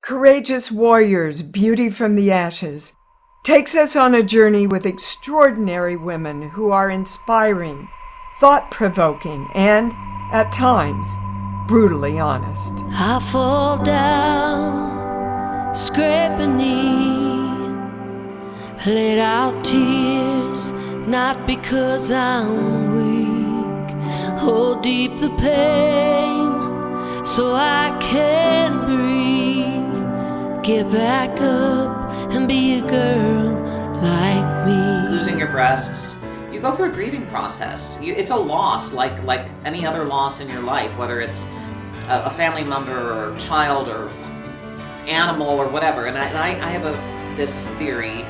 Courageous Warriors, Beauty from the Ashes, takes us on a journey with extraordinary women who are inspiring, thought-provoking, and, at times, brutally honest. I fall down, scrape a knee, let out tears, not because I'm weak. Hold deep the pain, so I can breathe. Get back up and be a girl like me. Losing your breasts, you go through a grieving process. It's a loss like any other loss in your life, whether it's a family member or child or animal or whatever. And I have this theory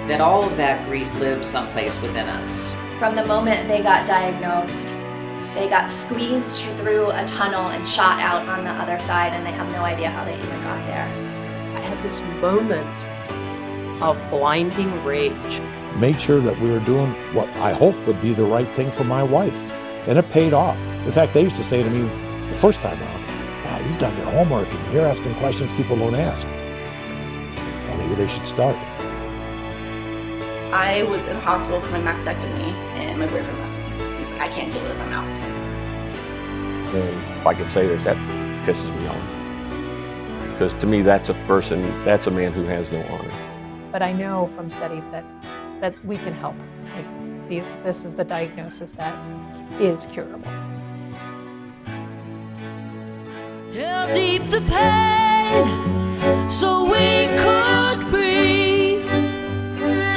that all of that grief lives someplace within us. From the moment they got diagnosed, they got squeezed through a tunnel and shot out on the other side, and they have no idea how they even got there. I had this moment of blinding rage. Made sure that we were doing what I hoped would be the right thing for my wife, and it paid off. In fact, they used to say to me the first time around, "Wow, you've done your homework and you're asking questions people don't ask." Well, maybe they should start. I was in the hospital for my mastectomy, and my boyfriend left me. He's like, "I can't deal with this, I'm out." And if I could say this, that pisses me off. Because to me, that's a man who has no honor. But I know from studies that we can help. This is the diagnosis that is curable. Held deep the pain, so we could breathe.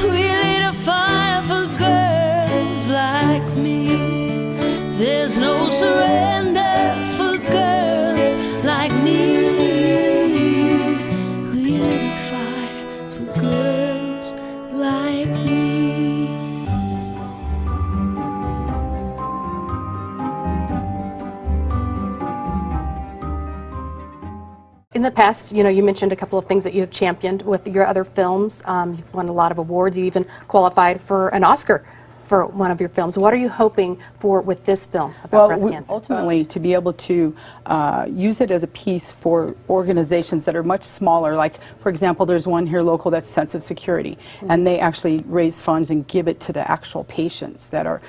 We lit a fire for girls like me. There's no surrender for girls like me. We lit a fire for girls like me. In the past, you mentioned a couple of things that you have championed with your other films. You've won a lot of awards. You even qualified for an Oscar for one of your films. What are you hoping for with this film about breast cancer? Ultimately, to be able to use it as a piece for organizations that are much smaller. Like, for example, there's one here local that's Sense of Security, and they actually raise funds and give it to the actual patients they're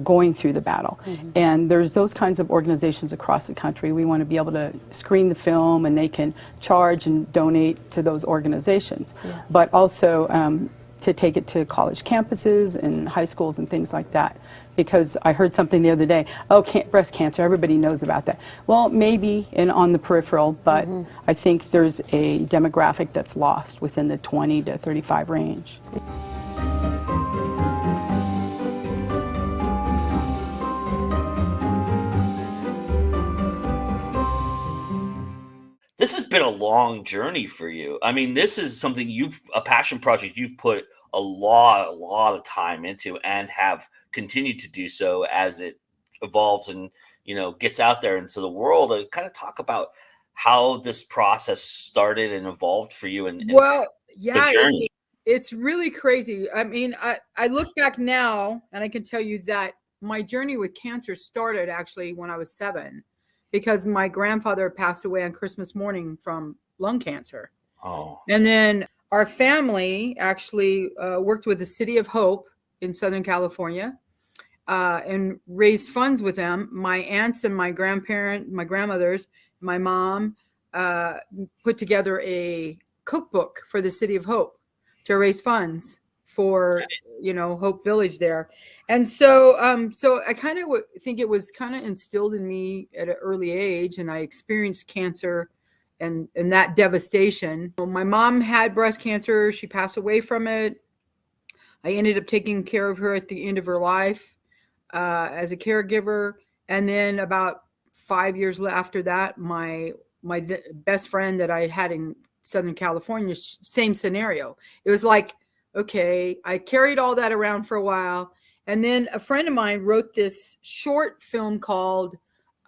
going through the battle. And there's those kinds of organizations across the country. We want to be able to screen the film, and they can charge and donate to those organizations. But also to take it to college campuses and high schools and things like that. Because I heard something the other day, breast cancer, everybody knows about that. Well, maybe on the peripheral, but I think there's a demographic that's lost within the 20 to 35 range. This has been a long journey for you. I mean, this is something a passion project you've put a lot of time into and have continued to do so as it evolves and, gets out there into the world. Kind of talk about how this process started and evolved for you and the journey. It's really crazy. I mean, I look back now and I can tell you that my journey with cancer started actually when I was 7. Because my grandfather passed away on Christmas morning from lung cancer. Oh. And then our family actually worked with the City of Hope in Southern California and raised funds with them. My aunts and my grandmothers, my mom put together a cookbook for the City of Hope to raise funds for Hope Village there. And so I kind of think it was kind of instilled in me at an early age, and I experienced cancer and that devastation. My mom had breast cancer. She passed away from it. I ended up taking care of her at the end of her life as a caregiver. And then about 5 years after that, my best friend that I had in Southern California, same scenario. It was like, okay, I carried all that around for a while. And then a friend of mine wrote this short film called,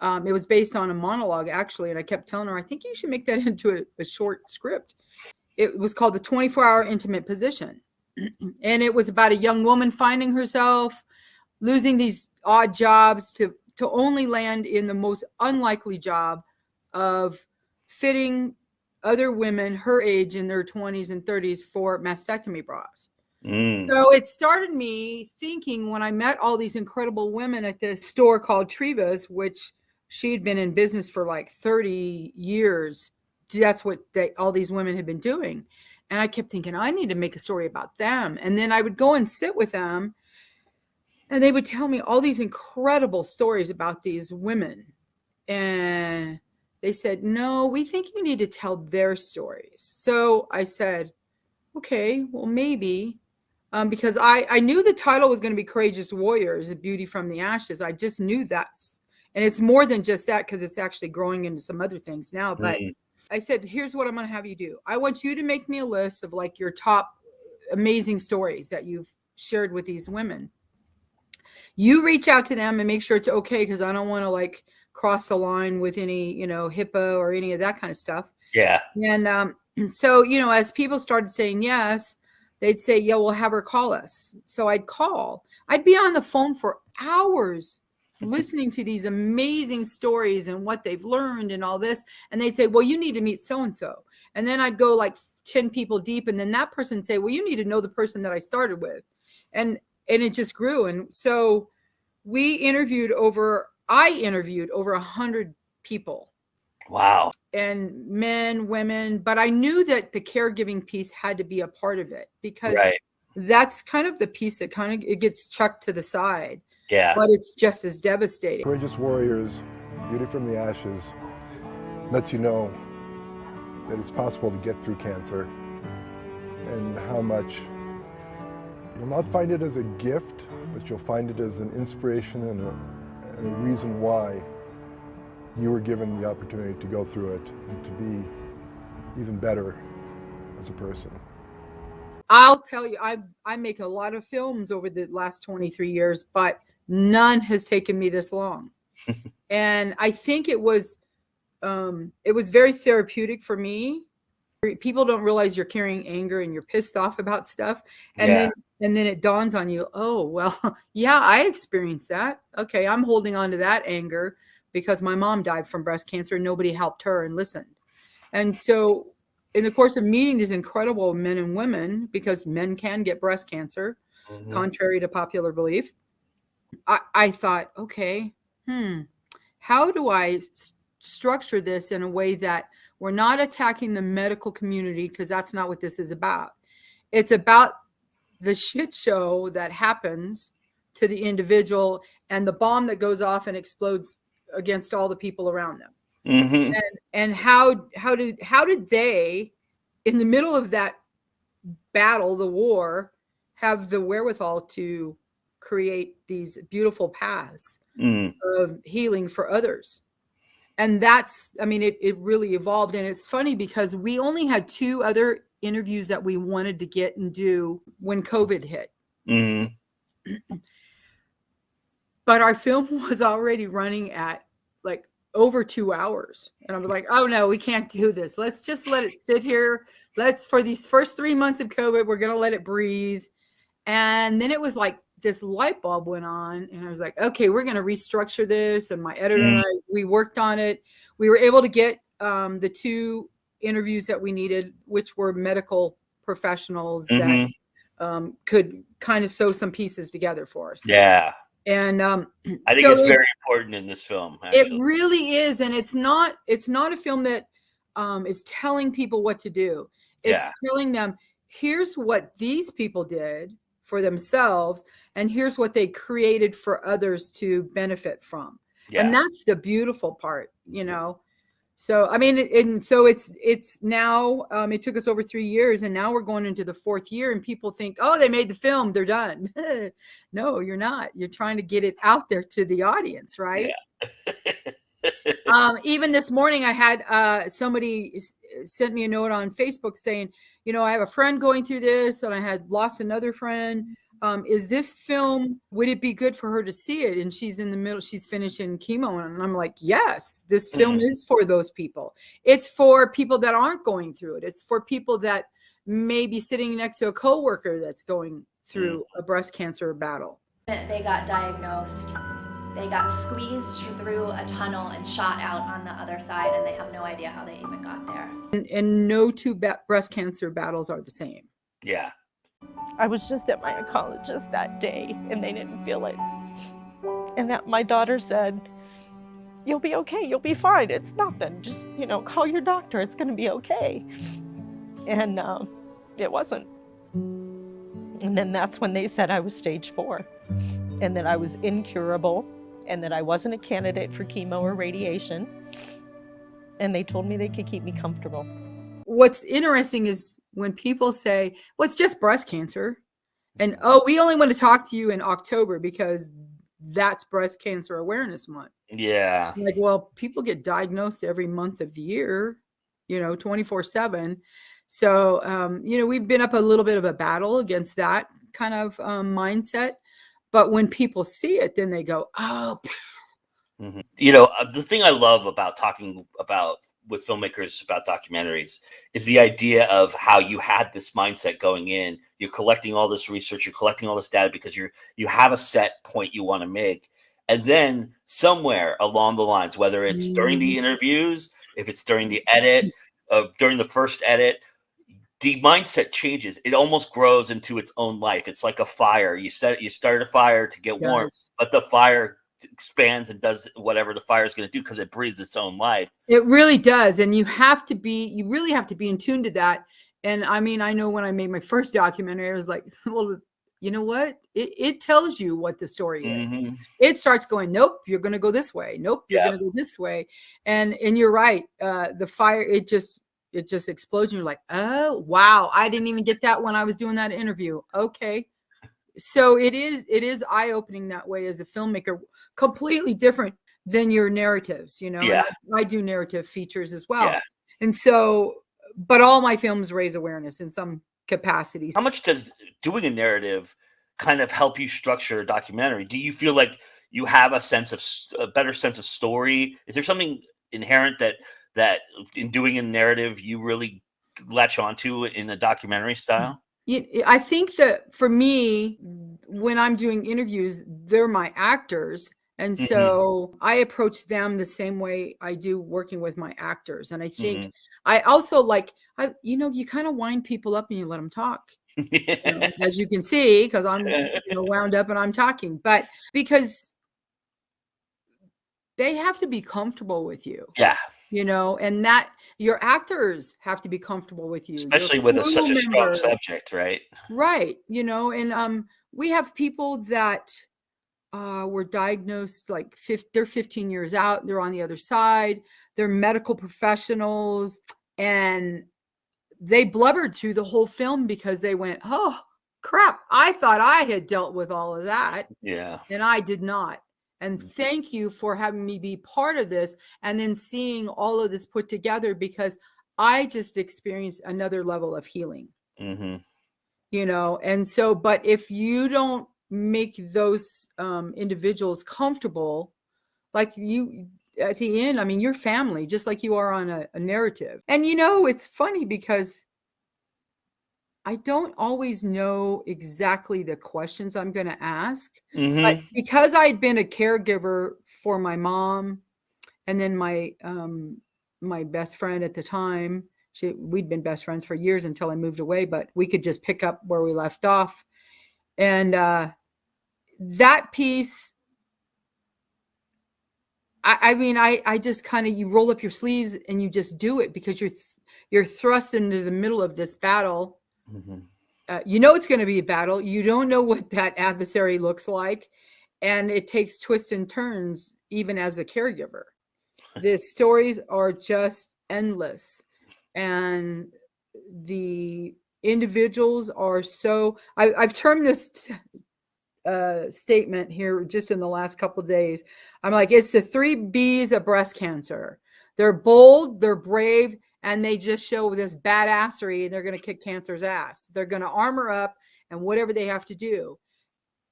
it was based on a monologue actually. And I kept telling her, I think you should make that into a short script. It was called The 24-Hour Intimate Position. And it was about a young woman finding herself, losing these odd jobs to only land in the most unlikely job of fitting other women her age in their 20s and 30s for mastectomy bras. Mm. So it started me thinking when I met all these incredible women at this store called Treva's, which she'd been in business for like 30 years. That's what all these women had been doing. And I kept thinking, I need to make a story about them. And then I would go and sit with them and they would tell me all these incredible stories about these women. And they said, no, we think you need to tell their stories. So I said, okay, well, maybe. Because I knew the title was going to be Courageous Warriors, A Beauty from the Ashes. I just knew and it's more than just that because it's actually growing into some other things now. But I said, here's what I'm going to have you do. I want you to make me a list of like your top amazing stories that you've shared with these women. You reach out to them and make sure it's okay because I don't want to like cross the line with any, HIPAA or any of that kind of stuff. Yeah. And so, as people started saying yes, they'd say, yeah, we'll have her call us. So I'd call. I'd be on the phone for hours listening to these amazing stories and what they've learned and all this. And they'd say, well, you need to meet so-and-so. And then I'd go like 10 people deep. And then that person say, well, you need to know the person that I started with. And it just grew. And so I interviewed over 100 people. Wow. And men, women, but I knew that the caregiving piece had to be a part of it because that's kind of the piece that it gets chucked to the side. Yeah. But it's just as devastating. Courageous Warriors, Beauty from the Ashes, lets you know that it's possible to get through cancer and how much you'll not find it as a gift, but you'll find it as an inspiration and a reason why you were given the opportunity to go through it and to be even better as a person. I'll tell you, I make a lot of films over the last 23 years, but none has taken me this long. And I think it was very therapeutic for me. People don't realize you're carrying anger and you're pissed off about stuff. And then it dawns on you, oh, well, yeah, I experienced that. Okay, I'm holding on to that anger because my mom died from breast cancer and nobody helped her and listened. And so in the course of meeting these incredible men and women, because men can get breast cancer, contrary to popular belief, I thought, okay, how do I structure this in a way that we're not attacking the medical community, because that's not what this is about. It's about the shit show that happens to the individual and the bomb that goes off and explodes against all the people around them. And how did they, in the middle of that battle, the war, have the wherewithal to create these beautiful paths of healing for others? And it really evolved. And it's funny because we only had 2 other interviews that we wanted to get and do when COVID hit. But our film was already running at like over 2 hours. And I'm like, oh no, we can't do this. Let's just let it sit here. For these first 3 months of COVID, we're going to let it breathe. And then it was like this light bulb went on and I was like, okay, we're going to restructure this. And my editor and I, we worked on it. We were able to get the 2 interviews that we needed, which were medical professionals that could kind of sew some pieces together for us. Yeah. And I think it's very important in this film. Actually. It really is. And it's not a film that is telling people what to do. It's telling them, here's what these people did for themselves, and here's what they created for others to benefit from. And that's the beautiful part, So, it's now, it took us over 3 years, and now we're going into the 4th year, and people think, oh, they made the film, they're done. No, you're not. You're trying to get it out there to the audience, right? Even this morning, I had somebody sent me a note on Facebook saying, I have a friend going through this, and I had lost another friend. Is this film, would it be good for her to see it? And she's in the middle, she's finishing chemo. And I'm like, yes, this film is for those people. It's for people that aren't going through it. It's for people that may be sitting next to a coworker that's going through a breast cancer battle. They got diagnosed, They got squeezed through a tunnel and shot out on the other side, and they have no idea how they even got there. And no two breast cancer battles are the same. Yeah. I was just at my oncologist that day, and they didn't feel it. And my daughter said, "You'll be okay, you'll be fine, it's nothing, just, call your doctor, it's gonna be okay." And it wasn't. And then that's when they said I was stage 4, and that I was incurable, and that I wasn't a candidate for chemo or radiation. And they told me they could keep me comfortable. What's interesting is when people say, well, it's just breast cancer. And, oh, we only want to talk to you in October because that's Breast Cancer Awareness Month. Yeah. Like, well, people get diagnosed every month of the year, 24/7. So, we've been up a little bit of a battle against that kind of mindset. But when people see it, then they go, oh. Mm-hmm. The thing I love about talking about with filmmakers about documentaries is the idea of how you had this mindset going in. You're collecting all this research, you're collecting all this data because you have a set point you want to make. And then somewhere along the lines, whether it's during the interviews, if it's during the edit, during the first edit, the mindset changes. It almost grows into its own life. It's like a fire. You start a fire to get warm, but the fire expands and does whatever the fire is going to do because it breathes its own life. It really does. And you really have to be in tune to that. And I mean, I know when I made my first documentary, I was like, well, you know what? It tells you what the story is. It starts going, nope, you're going to go this way. Nope, you're going to go this way. And you're right. The fire, it just explodes. And you're like, oh, wow. I didn't even get that when I was doing that interview. Okay. So it is eye-opening that way as a filmmaker, completely different than your narratives, Yeah. I do narrative features as well. Yeah. And so, but all my films raise awareness in some capacities. How much does doing a narrative kind of help you structure a documentary? Do you feel like you have a better sense of story? Is there something inherent that in doing a narrative you really latch onto in a documentary style? I think that for me, when I'm doing interviews, they're my actors. And so I approach them the same way I do working with my actors. And I think I also you kind of wind people up and you let them talk. As you can see, because I'm wound up and I'm talking, but because they have to be comfortable with you. Yeah. And that your actors have to be comfortable with you, especially with such a strong subject, right? Right. And we have people that were diagnosed they're 15 years out, they're on the other side, they're medical professionals, and they blubbered through the whole film because they went, oh crap, I thought I had dealt with all of that. Yeah. And I did not. And thank you for having me be part of this and then seeing all of this put together, because I just experienced another level of healing. And so, but if you don't make those individuals comfortable, like you at the end, I mean, you're family, just like you are on a narrative. And it's funny because I don't always know exactly the questions I'm going to ask, but because I'd been a caregiver for my mom, and then my best friend at the time, we'd been best friends for years until I moved away, but we could just pick up where we left off. And that piece, I just kind of, you roll up your sleeves and you just do it because you're thrust into the middle of this battle. It's going to be a battle. You don't know what that adversary looks like. And it takes twists and turns, even as a caregiver. The stories are just endless. And the individuals are so, I've termed this statement here just in the last couple of days. I'm like, it's the 3 B's of breast cancer. They're bold, they're brave, and they just show this badassery, and they're going to kick cancer's ass. They're going to armor up and whatever they have to do.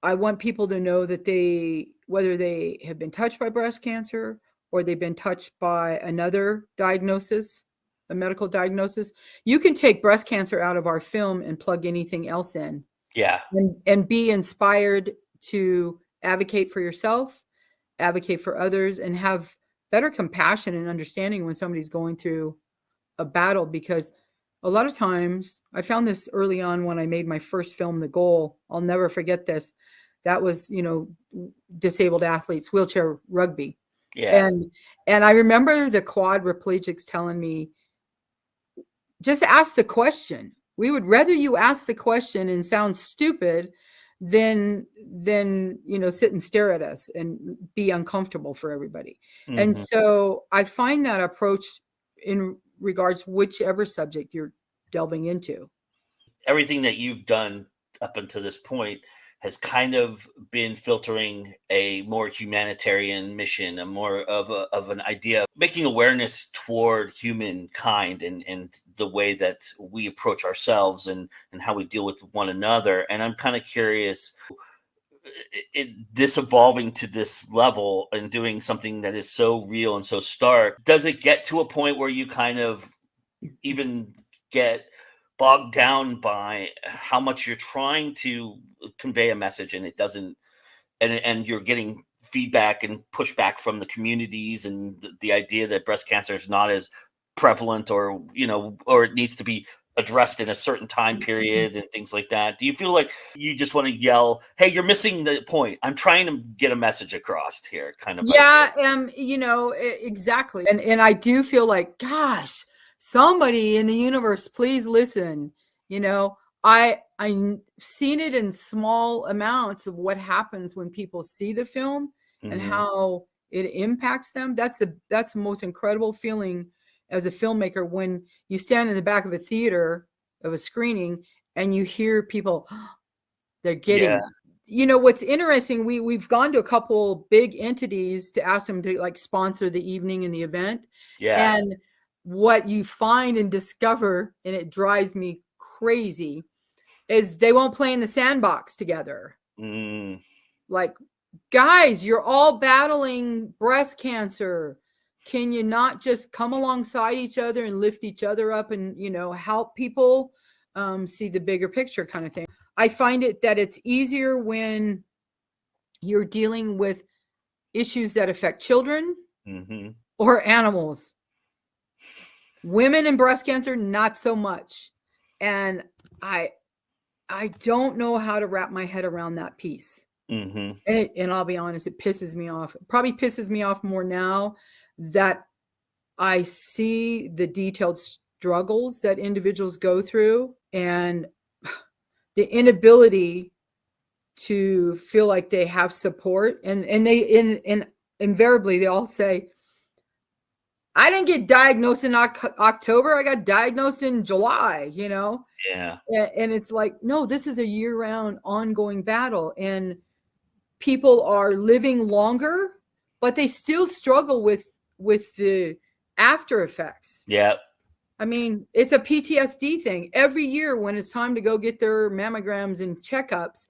I want people to know that whether they have been touched by breast cancer or they've been touched by another diagnosis, a medical diagnosis, you can take breast cancer out of our film and plug anything else in. Yeah. And be inspired to advocate for yourself advocate for others, and have better compassion and understanding when somebody's going through a battle. Because a lot of times, I found this early on when I made my first film, The Goal. I'll never forget this. That was, disabled athletes, wheelchair rugby. Yeah. And I remember the quadriplegics telling me, just ask the question. We would rather you ask the question and sound stupid than sit and stare at us and be uncomfortable for everybody. And so I find that approach in regards whichever subject you're delving into. Everything that you've done up until this point has kind of been filtering a more humanitarian mission, a more of an idea of making awareness toward humankind and the way that we approach ourselves and how we deal with one another. And I'm kind of curious, this evolving to this level and doing something that is so real and so stark, does it get to a point where you kind of even get bogged down by how much you're trying to convey a message and it doesn't, and you're getting feedback and pushback from the communities and the idea that breast cancer is not as prevalent or it needs to be addressed in a certain time period and things like that? Do you feel like you just want to yell, hey, you're missing the point, I'm trying to get a message across here, kind of? Yeah, exactly. And I do feel like, gosh, somebody in the universe, please listen. I've seen it in small amounts of what happens when people see the film and how it impacts them. That's the most incredible feeling as a filmmaker, when you stand in the back of a theater of a screening and you hear people, they're getting it. What's interesting, we've gone to a couple big entities to ask them to sponsor the evening and the event. Yeah. And what you find and discover, and it drives me crazy, is they won't play in the sandbox together. Like, guys, you're all battling breast cancer. Can you not just come alongside each other and lift each other up and, help people see the bigger picture, kind of thing? I find that it's easier when you're dealing with issues that affect children or animals. Women and breast cancer, not so much. And I don't know how to wrap my head around that piece. And I'll be honest, it pisses me off. It probably pisses me off more now that I see the detailed struggles that individuals go through and the inability to feel like they have support. And invariably they all say, I didn't get diagnosed in October. I got diagnosed in July, Yeah. And it's like, no, this is a year-round ongoing battle. And people are living longer, but they still struggle with the after effects. Yeah. I mean, it's a PTSD thing. Every year when it's time to go get their mammograms and checkups,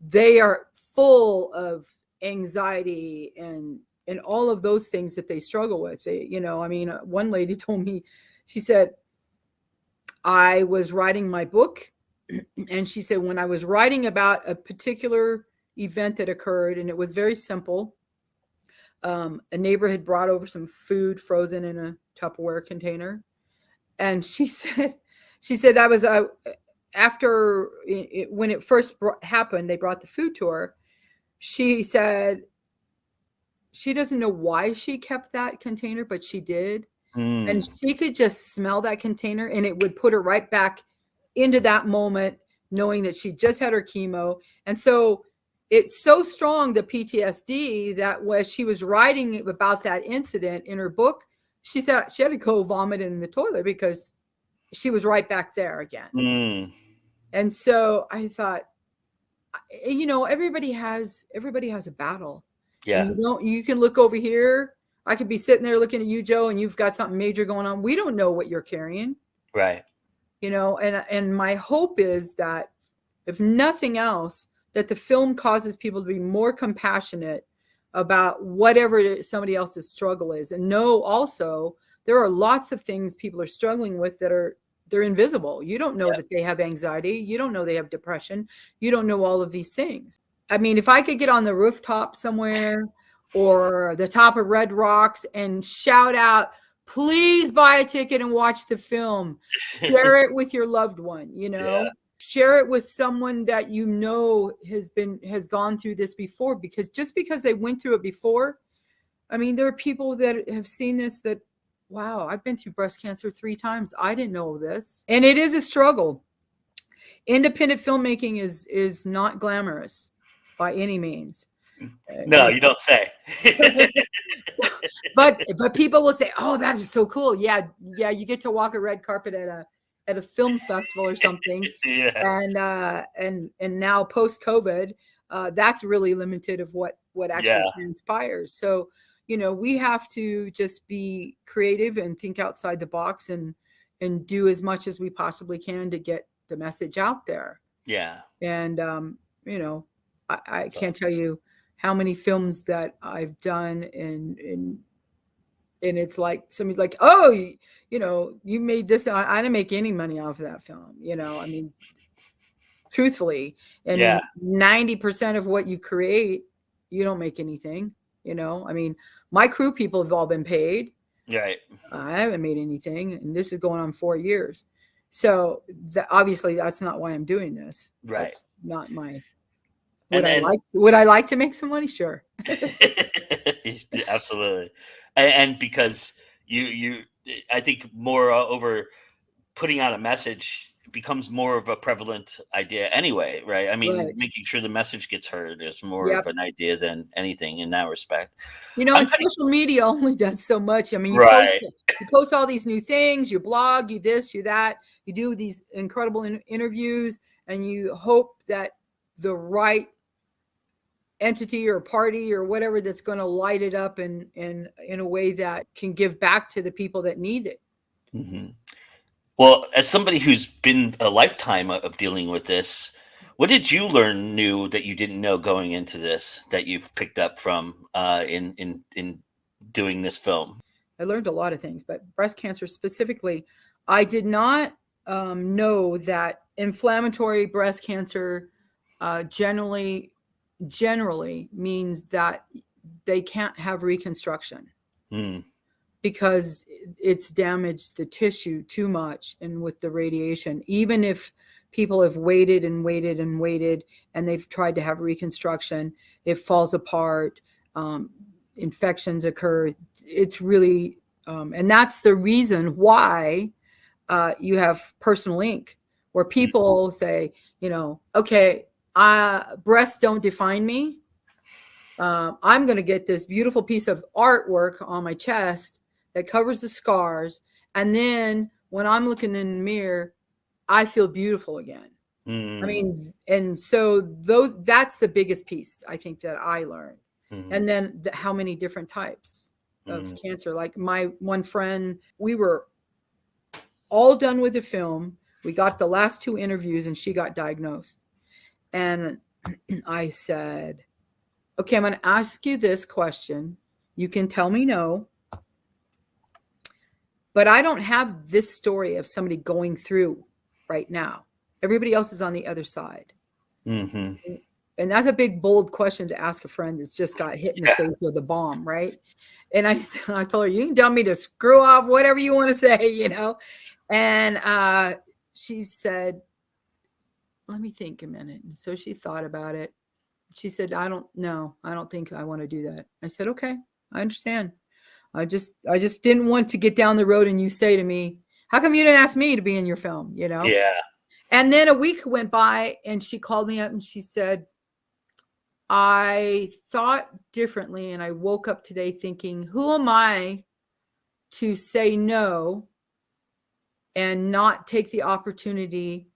they are full of anxiety and all of those things that they struggle with. One lady told me, she said, I was writing my book, and she said, when I was writing about a particular event that occurred, and it was very simple. A neighbor had brought over some food frozen in a Tupperware container. And she said that was after when it first happened, they brought the food to her. She said she doesn't know why she kept that container, but she did. And she could just smell that container and it would put her right back into that moment, knowing that she just had her chemo. And so it's so strong, the PTSD, that when she was writing about that incident in her book, she said she had to go vomit in the toilet because she was right back there again. And so I thought, everybody has a battle. Yeah. You can look over here. I could be sitting there looking at you, Joe, and you've got something major going on. We don't know what you're carrying. Right. And my hope is that, if nothing else, that the film causes people to be more compassionate about whatever somebody else's struggle is, and know also there are lots of things people are struggling with that they're invisible. You don't know that they have anxiety. You don't know they have depression. You don't know all of these things. I mean, if I could get on the rooftop somewhere or the top of Red Rocks and shout out, please buy a ticket and watch the film. Share it with your loved one, you know. Yeah. Share it with someone that you know has gone through this before, because just because they went through it before, I mean, there are people that have seen this that, wow, I've been through breast cancer 3 times. I didn't know this. And it is a struggle. Independent filmmaking is not glamorous by any means. No, you don't say. but people will say, "Oh, that is so cool." Yeah, you get to walk a red carpet at a film festival or something. Yeah. And now post COVID, that's really limited of what actually transpires. So, you know, we have to just be creative and think outside the box and do as much as we possibly can to get the message out there. Yeah. And you know, I can't tell you how many films that I've done and it's like somebody's like, oh, you know, you made this. I didn't make any money off of that film. You know, I mean, truthfully, and 90% of what you create, you don't make anything. You know, I mean, my crew people have all been paid. Right. I haven't made anything, and this is going on 4 years. So obviously, that's not why I'm doing this. Right. That's not my. Would I like to make some money? Sure. Absolutely. And because you I think more over putting out a message becomes more of a prevalent idea anyway, right? I mean, making sure the message gets heard is more of an idea than anything in that respect. You know, and social media only does so much. I mean, you post all these new things, you blog, you this, you that, you do these incredible interviews, and you hope that the right entity or party or whatever that's going to light it up in a way that can give back to the people that need it. Mm-hmm. Well, as somebody who's been a lifetime of dealing with this, what did you learn new that you didn't know going into this that you've picked up from in doing this film? I learned a lot of things, but breast cancer specifically, I did not know that inflammatory breast cancer generally means that they can't have reconstruction because it's damaged the tissue too much. And with the radiation, even if people have waited and waited and waited and they've tried to have reconstruction, it falls apart, infections occur. It's really, and that's the reason why you have Personal Ink, where people say, you know, okay, breasts don't define me. I'm going to get this beautiful piece of artwork on my chest that covers the scars. And then when I'm looking in the mirror, I feel beautiful again. I mean, and so that's the biggest piece I think that I learned. And then how many different types of cancer. Like my one friend, we were all done with the film. We got the last 2 interviews and she got diagnosed. And I said, okay, I'm going to ask you this question. You can tell me no, but I don't have this story of somebody going through right now. Everybody else is on the other side. And that's a big, bold question to ask a friend that's just got hit in the face with a bomb, right? And I told her, you can tell me to screw off, whatever you want to say, you know? And she said, let me think a minute. And so she thought about it. She said, I don't think I want to do that. I said, okay, I understand. I just didn't want to get down the road and you say to me, how come you didn't ask me to be in your film? You know? Yeah. And then a week went by and she called me up and she said, I thought differently. And I woke up today thinking, who am I to say no and not take the opportunity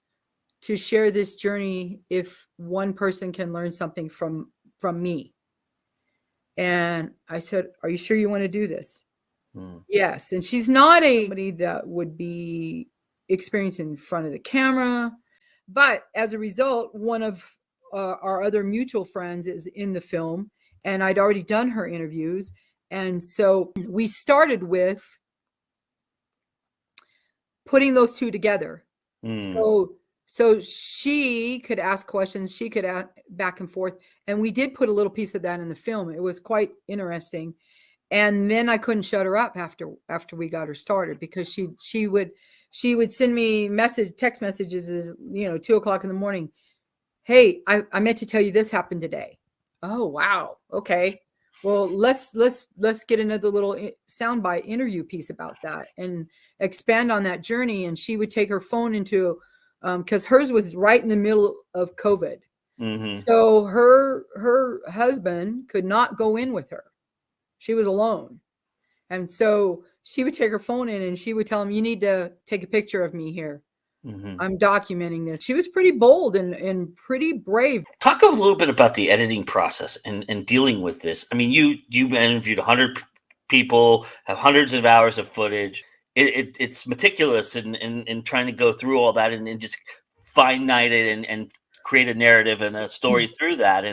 to share this journey if one person can learn something from me? And I said, are you sure you want to do this? Yes. And she's not anybody that would be experienced in front of the camera. But as a result, one of our other mutual friends is in the film, and I'd already done her interviews. And so we started with putting those 2 together. So So she could ask questions, she could ask back and forth. And we did put a little piece of that in the film. It was quite interesting. And then I couldn't shut her up after we got her started, because she would send me text messages, 2:00 in the morning. Hey, I meant to tell you this happened today. Oh, wow. Okay. Well, let's get another little soundbite interview piece about that and expand on that journey. And she would take her phone into, because hers was right in the middle of COVID. Mm-hmm. So her husband could not go in with her. She was alone. And so she would take her phone in and she would tell him, you need to take a picture of me here. Mm-hmm. I'm documenting this. She was pretty bold and pretty brave. Talk a little bit about the editing process and dealing with this. I mean, you interviewed 100 people, have hundreds of hours of footage. It's meticulous in trying to go through all that and just finite it and create a narrative and a story through that.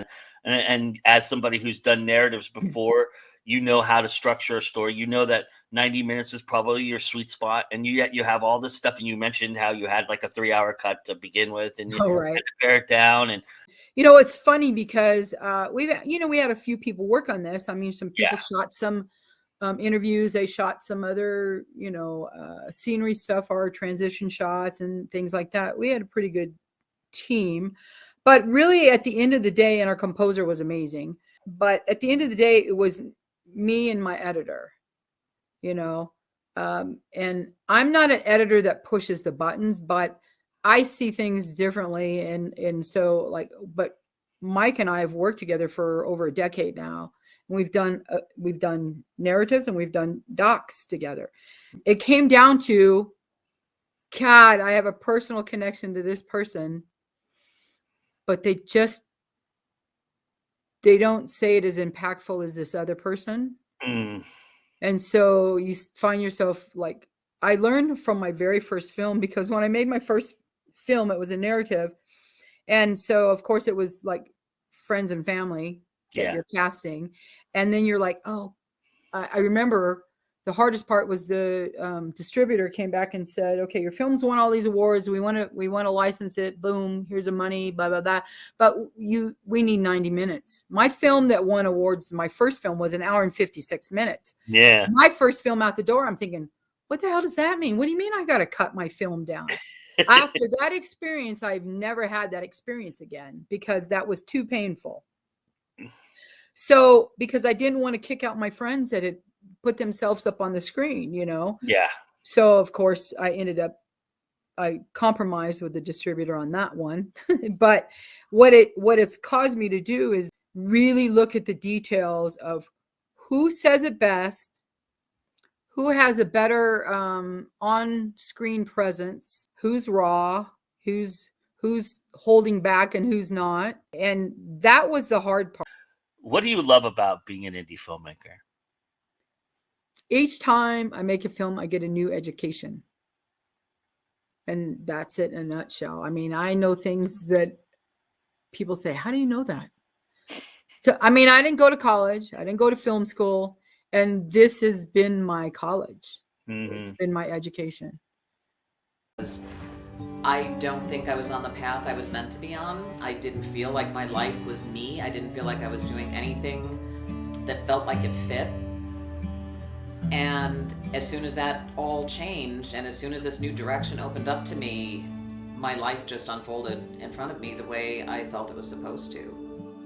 And as somebody who's done narratives before, you know how to structure a story. You know that 90 minutes is probably your sweet spot, and you have all this stuff. And you mentioned how you had like a 3-hour cut to begin with, and you had to pare it down. And it's funny because we had a few people work on this. I mean, some people shot some interviews. They shot some other scenery stuff, or transition shots and things like that. We had a pretty good team, but really at the end of the day, and our composer was amazing. But at the end of the day, it was me and my editor, and I'm not an editor that pushes the buttons, but I see things differently. And so but Mike and I have worked together for over a decade now. And we've done narratives and we've done docs together. It came down to, God, I have a personal connection to this person, but they don't say it as impactful as this other person. And so you find yourself I learned from my very first film, because when I made my first film, it was a narrative. And so of course it was like friends and family that you're casting. And then you're like, oh, I remember the hardest part was the distributor came back and said, okay, your film's won all these awards. We want to license it. Boom. Here's the money, blah, blah, blah. But we need 90 minutes. My film that won awards, my first film, was 1 hour and 56 minutes. Yeah. My first film out the door, I'm thinking, what the hell does that mean? What do you mean I got to cut my film down? After that experience, I've never had that experience again, because that was too painful. So, because I didn't want to kick out my friends that had put themselves up on the screen, Yeah. So of course I compromised with the distributor on that one. But what it's caused me to do is really look at the details of who says it best, who has a better on-screen presence, who's raw, who's holding back and who's not. And that was the hard part. What do you love about being an indie filmmaker? Each time I make a film, I get a new education. And that's it in a nutshell. I mean, I know things that people say, how do you know that? I mean, I didn't go to college. I didn't go to film school. And this has been my college. It's been my education. I don't think I was on the path I was meant to be on. I didn't feel like my life was me. I didn't feel like I was doing anything that felt like it fit. And as soon as that all changed, and as soon as this new direction opened up to me, my life just unfolded in front of me the way I felt it was supposed to.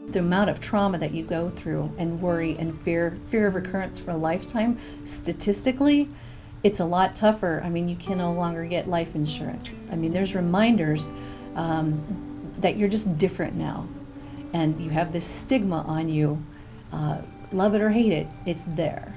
The amount of trauma that you go through, and worry and fear of recurrence for a lifetime, statistically, it's a lot tougher. I mean, you can no longer get life insurance. I mean, there's reminders that you're just different now. And you have this stigma on you. Love it or hate it, it's there.